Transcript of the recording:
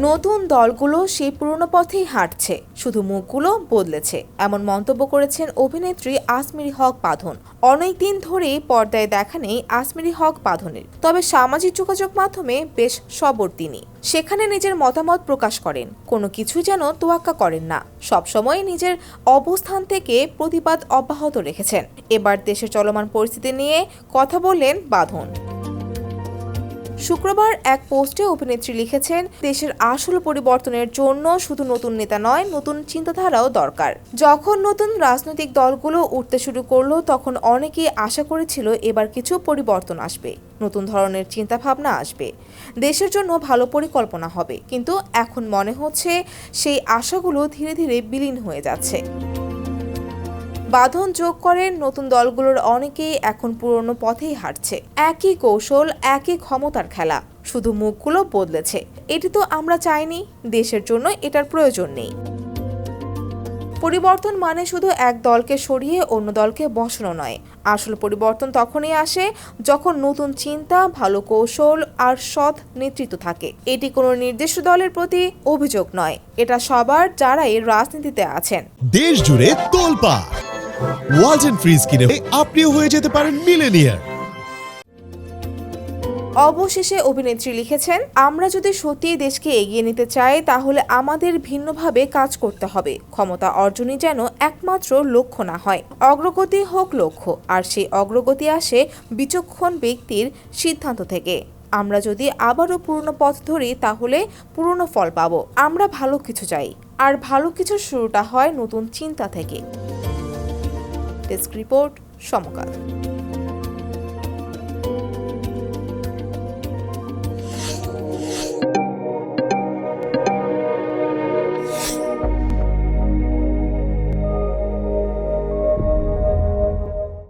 নতুন দলগুলো সেই পুরনো পথেই হাঁটছে, শুধু মুখগুলো বদলেছে, এমন মন্তব্য করেছেন অভিনেত্রী আসমিরি হক বাঁধন। অনেকদিন ধরেই পর্দায় দেখা নেই আসমিরি হক বাঁধনের, তবে সামাজিক যোগাযোগ মাধ্যমে বেশ সবর তিনি। সেখানে নিজের মতামত প্রকাশ করেন, কোনো কিছু যেন তোয়াক্কা করেন না, সবসময় নিজের অবস্থান থেকে প্রতিবাদ অব্যাহত রেখেছেন। এবার দেশের চলমান পরিস্থিতি নিয়ে কথা বললেন বাঁধন। শুক্রবার এক পোস্টে অভিনেত্রী লিখেছেন, দেশের আসল পরিবর্তনের জন্য শুধু নতুন নেতা নয়, নতুন চিন্তাধারাও দরকার। যখন নতুন রাজনৈতিক দলগুলো উঠতে শুরু করলো, তখন অনেকেই আশা করেছিল এবার কিছু পরিবর্তন আসবে, নতুন ধরনের চিন্তাভাবনা আসবে, দেশের জন্য ভালো পরিকল্পনা হবে। কিন্তু এখন মনে হচ্ছে সেই আশাগুলো ধীরে ধীরে বিলীন হয়ে যাচ্ছে। বাঁধন যোগ করেন, নতুন দলগুলোর অনেকেই এখন পুরনো পথেই হাঁটছে, একই কৌশল, একই ক্ষমতার খেলা, শুধু মুখগুলো বদলেছে। এটি তো আমরা চাইনি, দেশের জন্য এটার প্রয়োজন নেই। পরিবর্তন মানে শুধু এক দলকে সরিয়ে অন্য দলকে বসানো নয়। আসল পরিবর্তন তখনই আসে যখন নতুন চিন্তা, ভালো কৌশল আর সৎ নেতৃত্ব থাকে। এটি কোনো নির্দিষ্ট দলের প্রতি অভিযোগ নয়, এটা সবার যারা এই রাজনীতিতে আছেন। দেশ জুড়ে তোলপাড় ওয়ালটন ফ্রিজ কিনে আপনিও হয়ে যেতে পারেন মিলেনিয়ার। অবশেষে অভিনেত্রী লিখেছেন, আমরা যদি সত্যি দেশকে এগিয়ে নিতে চাই, তাহলে আমাদের ভিন্নভাবে কাজ করতে হবে। ক্ষমতা অর্জনই যেন একমাত্র লক্ষ্য না হয়, অগ্রগতি হোক লক্ষ্য। আর সেই অগ্রগতি আসে বিচক্ষণ ব্যক্তির সিদ্ধান্ত থেকে। আমরা যদি আবারও পুরনো পথ ধরি, তাহলে পুরনো ফল পাবো। আমরা ভালো কিছু চাই, আর ভালো কিছুর শুরুটা হয় নতুন চিন্তা থেকে। ডেস্ক রিপোর্ট, সমকাল।